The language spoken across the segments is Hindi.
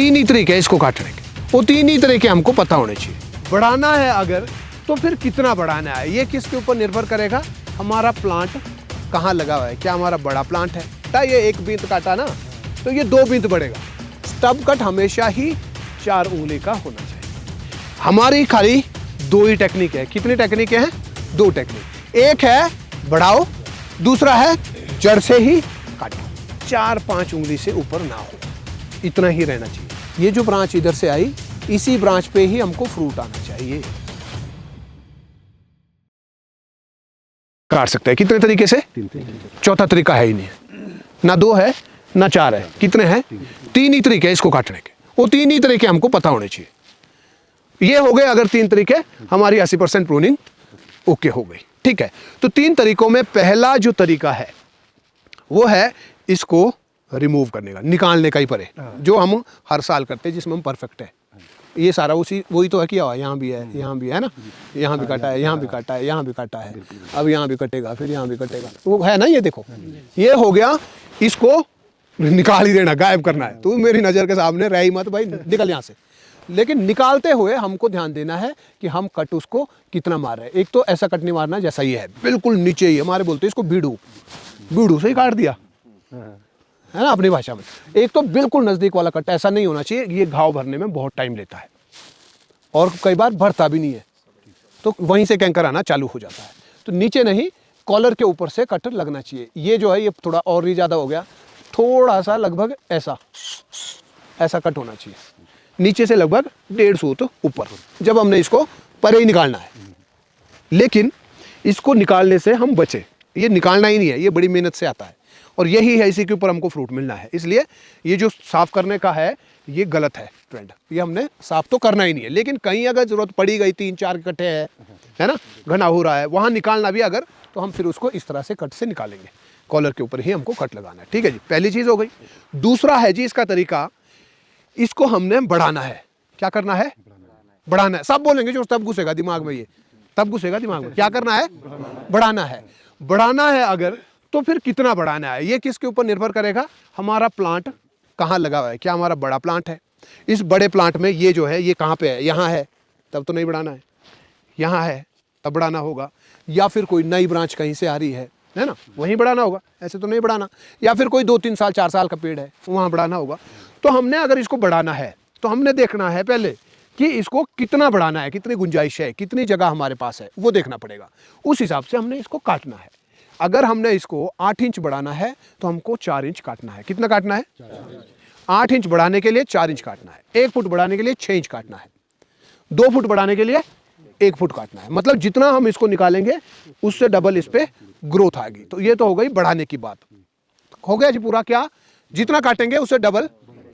तीन ही तरीके हैं इसको काटने के, वो तीन ही तरीके हमको पता होने चाहिए। बढ़ाना है अगर तो फिर कितना बढ़ाना है ये किसके ऊपर निर्भर करेगा, हमारा प्लांट कहाँ लगा हुआ है, क्या हमारा बड़ा प्लांट है। ये एक बींत काटा ना तो ये 2 बींत बढ़ेगा। स्टब कट हमेशा ही 4 उंगली का होना चाहिए। हमारी खाली 2 ही टेक्निक है। कितनी टेक्निक है? 2 टेक्निक। एक है बढ़ाओ, दूसरा है जड़ से ही काटो। 4-5 उंगली से ऊपर ना हो, इतना ही रहना चाहिए। ये जो ब्रांच इधर से आई, इसी ब्रांच पे ही हमको फ्रूट आना चाहिए। काट सकते हैं कितने तरीके से? 3 चौथा तरीका है ही नहीं, ना 2 है ना 4 है। कितने हैं? 3 ही तरीके हैं इसको काटने के, वो 3 ही तरीके हमको पता होने चाहिए। ये हो गए अगर 3 तरीके, हमारी 80% प्रूनिंग ओके हो गई। ठीक है, तो 3 तरीकों में पहला जो तरीका है वो है इसको रिमूव करने का, निकालने का ही परे, जो हम हर साल करते हैं, जिसमें हम परफेक्ट है। ये सारा वही तो है किया हुआ। यहाँ भी है, यहाँ भी है ना, यहाँ भी काटा है, यहाँ भी काटा है, यहाँ भी काटा है, अब यहाँ भी कटेगा, फिर यहाँ भी कटेगा, वो है ना। ये देखो, ये हो गया, इसको निकाल ही देना, गायब करना है। तू मेरी नज़र के सामने रह ही मत भाई, निकल यहाँ से। लेकिन निकालते हुए हमको ध्यान देना है कि हम कट उसको कितना मार रहे हैं। एक तो ऐसा कट नहीं मारना जैसा ये है, बिल्कुल नीचे ही, हमारे बोलते हैं इसको बीड़ू से ही काट दिया, है ना अपनी भाषा में। एक तो बिल्कुल नज़दीक वाला कट, ऐसा नहीं होना चाहिए। ये घाव भरने में बहुत टाइम लेता है और कई बार भरता भी नहीं है, तो वहीं से कैंकर आना चालू हो जाता है। तो नीचे नहीं, कॉलर के ऊपर से कट लगना चाहिए। ये जो है ये थोड़ा और ही ज़्यादा हो गया, थोड़ा सा लगभग ऐसा कट होना चाहिए, नीचे से लगभग 1.5 सूत ऊपर, जब हमने इसको परे ही निकालना है। लेकिन इसको निकालने से हम बचे, ये निकालना ही नहीं है, ये बड़ी मेहनत से आता है और यही है, इसी के ऊपर हमको फ्रूट मिलना है। इसलिए ये जो साफ करने का है ये गलत है ट्रेंड, ये हमने साफ तो करना ही नहीं है। लेकिन कहीं अगर जरूरत पड़ी गई, 3-4 कट्टे है ना, घना हो रहा है, वहाँ निकालना भी अगर, तो हम फिर उसको इस तरह से कट से निकालेंगे। कॉलर के ऊपर ही हमको कट लगाना है। ठीक है जी, पहली चीज़ हो गई। दूसरा है जी इसका तरीका, इसको हमने बढ़ाना है। क्या करना है? बढ़ाना है। सब बोलेंगे जो, तब घुसेगा दिमाग में, ये तब घुसेगा दिमाग में। क्या करना है? बढ़ाना है। बढ़ाना है अगर तो फिर कितना बढ़ाना है ये किसके ऊपर निर्भर करेगा, हमारा प्लांट कहाँ लगा हुआ है, क्या हमारा बड़ा प्लांट है। इस बड़े प्लांट में ये जो है ये कहाँ पे है, यहाँ है, तब तो नहीं बढ़ाना है। यहाँ है तब बढ़ाना होगा, या फिर कोई नई ब्रांच कहीं से आ रही है ना, वहीं बढ़ाना होगा, ऐसे तो नहीं बढ़ाना। या फिर कोई 2-3 साल 4 साल का पेड़ है, वहाँ बढ़ाना होगा। तो हमने अगर इसको बढ़ाना है तो हमने देखना है पहले कि इसको कितना बढ़ाना है, कितनी गुंजाइश है, कितनी जगह हमारे पास है, वो देखना पड़ेगा। उस हिसाब से हमने इसको काटना है। अगर हमने इसको 8 इंच बढ़ाना है तो हमको 4 इंच काटना है। कितना काटना है? 8 इंच बढ़ाने के लिए 4 इंच काटना है। 1 फुट बढ़ाने के लिए 6 इंच काटना है। 2 फुट बढ़ाने के लिए 1 फुट काटना है। मतलब जितना हम इसको निकालेंगे उससे डबल इस पे ग्रोथ आएगी। तो ये तो हो गई बढ़ाने की बात। हो गया जी पूरा, क्या जितना काटेंगे उससे डबल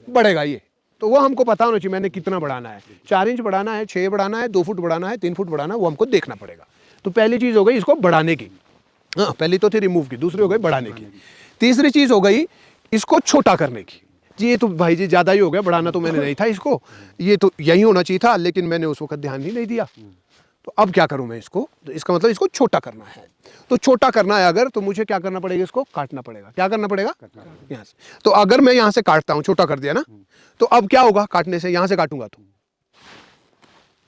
बढ़ेगा ये। तो वो हमको पता होना चाहिए मैंने कितना बढ़ाना है। 4 इंच बढ़ाना है, 6 बढ़ाना है, 2 फुट बढ़ाना है, 3 फुट बढ़ाना है, वो हमको देखना पड़ेगा। तो पहली चीज़ हो गई इसको बढ़ाने की। हाँ, पहली तो थी रिमूव की, दूसरी हो गई बढ़ाने की। तीसरी चीज़ हो गई इसको छोटा करने की। जी ये तो भाई जी ज़्यादा ही हो गया, बढ़ाना तो मैंने नहीं था इसको, ये तो यही होना चाहिए था, लेकिन मैंने उस वक्त ध्यान ही नहीं दिया। तो अब क्या करूं मैं इसको, तो इसका मतलब इसको छोटा करना है। तो छोटा करना है अगर, तो मुझे क्या करना पड़ेगा, इसको काटना पड़ेगा। क्या करना पड़ेगा? यहाँ से। तो अगर मैं यहाँ से काटता हूँ, छोटा कर दिया ना, तो अब क्या होगा काटने से, यहाँ से काटूंगा तो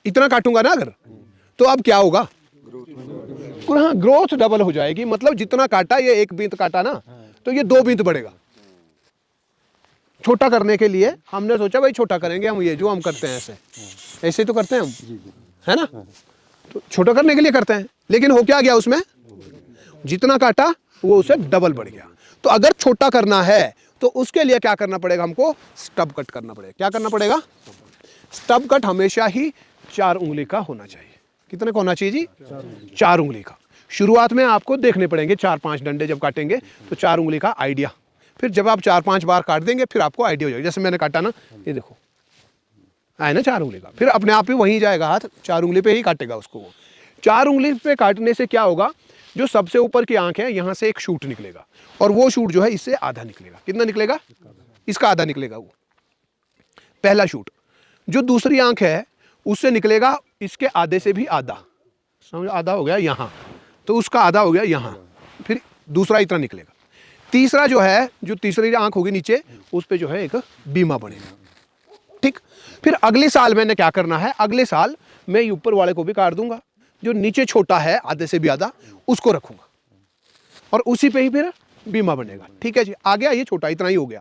इतना काटूंगा ना अगर, तो अब क्या होगा, हाँ ग्रोथ डबल हो जाएगी। मतलब जितना काटा, ये 1 बींत काटा ना, तो ये 2 बींत बढ़ेगा। छोटा करने के लिए हमने सोचा भाई छोटा करेंगे हम, ये जो हम करते हैं ऐसे तो करते हैं हम, है ना। तो छोटा करने के लिए करते हैं, लेकिन हो क्या गया उसमें, जितना काटा वो उसे डबल बढ़ गया। तो अगर छोटा करना है तो उसके लिए क्या करना पड़ेगा, हमको स्टब कट करना पड़ेगा। क्या करना पड़ेगा? स्टब कट हमेशा ही 4 उंगली का होना चाहिए। कितने का होना चाहिए जी? 4 उंगली का। शुरुआत में आपको देखने पड़ेंगे 4-5 डंडे जब काटेंगे तो 4 उंगली का आइडिया। फिर जब आप 4-5 बार काट देंगे फिर आपको आइडिया हो जाएगा। जैसे मैंने काटा ना, ये देखो आए ना 4 उंगली का, फिर अपने आप ही वहीं जाएगा हाथ, 4 उंगली पे ही काटेगा उसको वो। 4 उंगली पे काटने से क्या होगा, जो सबसे ऊपर की आंख है यहाँ से एक शूट निकलेगा, और वो शूट जो है इससे आधा निकलेगा। कितना निकलेगा? इसका आधा निकलेगा वो पहला शूट। जो दूसरी आंख है उससे निकलेगा इसके आधे से भी आधा, समझ, आधा हो गया यहाँ, तो उसका आधा हो गया यहाँ, फिर दूसरा इतना निकलेगा। तीसरा जो है, जो तीसरी आंख होगी नीचे, उस पे जो है एक बीमा बनेगा। ठीक। फिर अगले साल मैंने क्या करना है, अगले साल मैं ऊपर वाले को भी काट दूंगा, जो नीचे छोटा है आधे से भी आधा उसको रखूंगा और उसी पे ही फिर बीमा बनेगा। ठीक है जी, आ गया, ये छोटा इतना ही हो गया।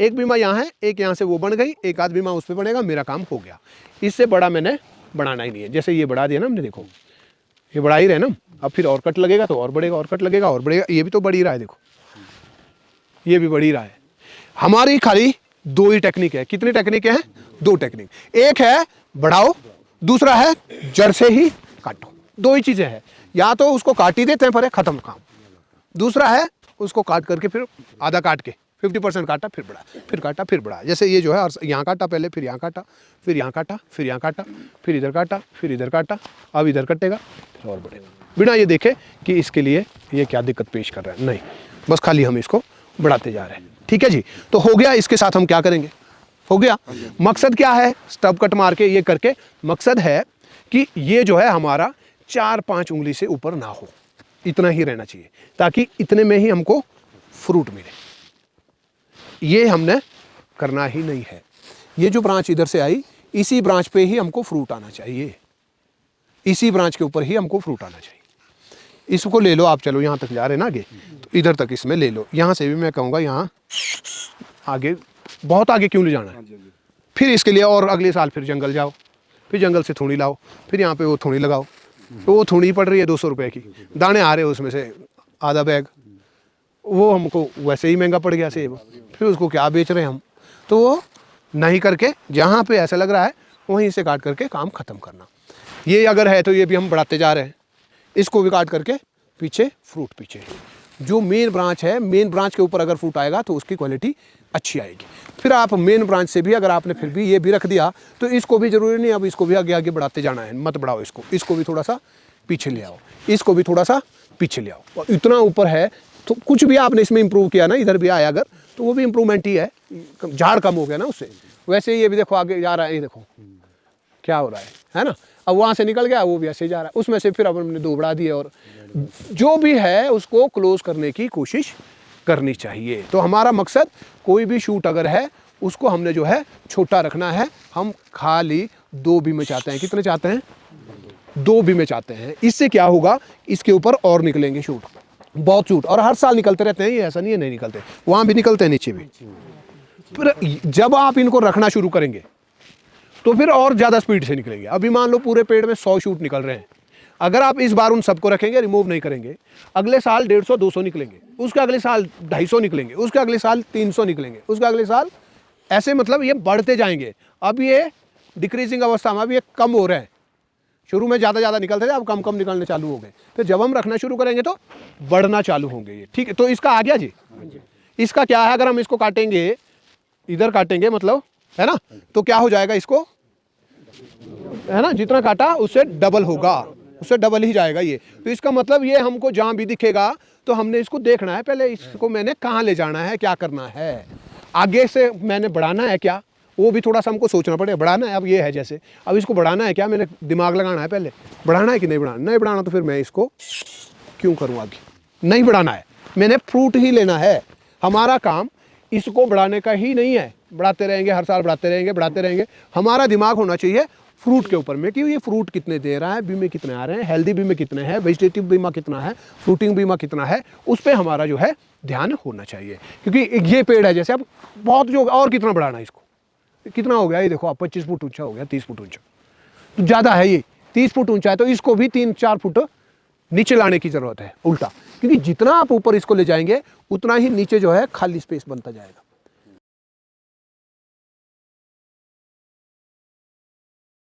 एक बीमा यहाँ है, एक यहाँ से वो बन गई, एक आध बीमा उस पर बनेगा, मेरा काम हो गया। इससे बड़ा मैंने बढ़ाना ही नहीं है। जैसे ये बढ़ा दिया ना हमने, देखो ये बढ़ा ही रहे ना, अब फिर और कट लगेगा तो और बढ़ेगा, और कट लगेगा और बढ़ेगा। ये भी तो बढ़ ही रहा है, देखो ये भी बढ़ ही रहा है। हमारी खाली दो ही टेक्निक है। कितनी टेक्निक है? दो टेक्निक। एक है बढ़ाओ, दूसरा है जड़ से ही काटो। दो ही चीजें हैं, या तो उसको काट ही देते हैं पर खत्म काम, दूसरा है उसको काट करके फिर आधा काट के 50% काटा फिर बढ़ा, फिर काटा फिर बढ़ा। जैसे ये जो है, और यहाँ काटा पहले, फिर यहाँ काटा, फिर यहाँ काटा, फिर यहाँ काटा, फिर इधर काटा, फिर इधर काटा, अब इधर कटेगा फिर और बढ़ेगा, बिना ये देखे कि इसके लिए ये क्या दिक्कत पेश कर रहा है। नहीं, बस खाली हम इसको बढ़ाते जा रहे हैं। ठीक है जी, तो हो गया। इसके साथ हम क्या करेंगे? हो गया। मकसद क्या है? स्टब कट मार के ये करके मकसद है कि ये जो है हमारा 4-5 उंगली से ऊपर ना हो, इतना ही रहना चाहिए, ताकि इतने में ही हमको फ्रूट मिले। ये हमने करना ही नहीं है। ये जो ब्रांच इधर से आई, इसी ब्रांच पे ही हमको फ्रूट आना चाहिए, इसी ब्रांच के ऊपर ही हमको फ्रूट आना चाहिए। इसको ले लो आप, चलो यहाँ तक जा रहे हैं ना आगे, तो इधर तक इसमें ले लो। यहाँ से भी मैं कहूँगा यहाँ आगे, बहुत आगे क्यों ले जाना है? फिर इसके लिए और अगले साल फिर जंगल जाओ, फिर जंगल से थोड़ी लाओ, फिर यहाँ पे वो थोड़ी लगाओ, तो वो थोड़ी पड़ रही है 200 रुपये की, दाने आ रहे हैं उसमें से आधा बैग, वो हमको वैसे ही महंगा पड़ गया सेब, फिर उसको क्या बेच रहे हैं हम? तो वो नहीं करके जहाँ पे ऐसा लग रहा है वहीं से काट करके काम ख़त्म करना। ये अगर है तो ये भी हम बढ़ाते जा रहे हैं, इसको भी काट करके पीछे फ्रूट, पीछे जो मेन ब्रांच है, मेन ब्रांच के ऊपर अगर फ्रूट आएगा तो उसकी क्वालिटी अच्छी आएगी। फिर आप मेन ब्रांच से भी अगर आपने फिर भी ये भी रख दिया तो इसको भी ज़रूरी नहीं अब इसको भी आगे आगे बढ़ाते जाना है, मत बढ़ाओ इसको, इसको भी थोड़ा सा पीछे ले आओ, इसको भी थोड़ा सा पीछे ले आओ। और इतना ऊपर है तो कुछ भी आपने इसमें इंप्रूव किया ना, इधर भी आया अगर, तो वो भी इंप्रूवमेंट ही है, झाड़ कम हो गया ना उससे। वैसे ये भी देखो आगे जा रहा है, ये देखो क्या हो रहा है ना। अब वहाँ से निकल गया, वो भी ऐसे जा रहा है, उसमें से फिर अब हमने 2 बढ़ा दिए, और जो भी है उसको क्लोज करने की कोशिश करनी चाहिए। तो हमारा मकसद, कोई भी शूट अगर है उसको हमने जो है छोटा रखना है। हम खाली 2 बीमे चाहते हैं। कितने चाहते हैं? 2 बीमे चाहते हैं। इससे क्या होगा, इसके ऊपर और निकलेंगे शूट, बहुत शूट, और हर साल निकलते रहते हैं, ये ऐसा नहीं है नहीं निकलते, वहाँ भी निकलते हैं, नीचे भी। फिर जब आप इनको रखना शुरू करेंगे तो फिर और ज़्यादा स्पीड से निकलेंगे। अभी मान लो पूरे पेड़ में 100 शूट निकल रहे हैं, अगर आप इस बार उन सबको रखेंगे, रिमूव नहीं करेंगे, अगले साल 150-200 निकलेंगे, उसके अगले साल 250 निकलेंगे, उसके अगले साल 300 निकलेंगे, उसके अगले साल ऐसे, मतलब ये बढ़ते जाएंगे। अब ये डिक्रीजिंग अवस्था में, अब ये कम हो रहे हैं। शुरू में ज़्यादा निकलते थे, अब कम कम निकलने चालू हो गए। फिर जब हम रखना शुरू करेंगे तो बढ़ना चालू होंगे ये। ठीक है, तो इसका आ गया जी। इसका क्या है, अगर हम इसको काटेंगे, इधर काटेंगे मतलब, है ना, तो क्या हो जाएगा, इसको, है ना, जितना काटा उससे डबल होगा, उससे डबल ही जाएगा ये। तो इसका मतलब ये हमको जहाँ भी दिखेगा तो हमने इसको देखना है पहले, इसको मैंने कहाँ ले जाना है, क्या करना है, आगे से मैंने बढ़ाना है क्या, वो भी थोड़ा सा हमको सोचना पड़ेगा। बढ़ाना है, अब ये है जैसे, अब इसको बढ़ाना है क्या, मैंने दिमाग लगाना है पहले, बढ़ाना है कि नहीं बढ़ाना। नहीं बढ़ाना तो फिर मैं इसको क्यों करूँ आगे? नहीं बढ़ाना है, मैंने फ्रूट ही लेना है। हमारा काम इसको बढ़ाने का ही नहीं है, बढ़ाते रहेंगे, हर साल बढ़ाते रहेंगे, बढ़ाते रहेंगे। हमारा दिमाग होना चाहिए फ्रूट के ऊपर में, कि ये फ्रूट कितने दे रहा है, बीमे कितने आ रहे हैं, हेल्दी बीमे कितने हैं, वेजिटेटिव बीमा कितना है, फ्रूटिंग बीमा कितना है, उस पर हमारा जो है ध्यान होना चाहिए। क्योंकि ये पेड़ है जैसे, अब बहुत जो, और कितना बढ़ाना है इसको, कितना हो गया ये देखो, आप 25 फुट ऊंचा हो गया, 30 फुट ऊंचा, तो ज़्यादा है ये, 30 फुट ऊंचा है, तो इसको भी 3-4 फुट नीचे लाने की ज़रूरत है उल्टा। क्योंकि जितना आप ऊपर इसको ले जाएंगे उतना ही नीचे जो है खाली स्पेस बनता जाएगा।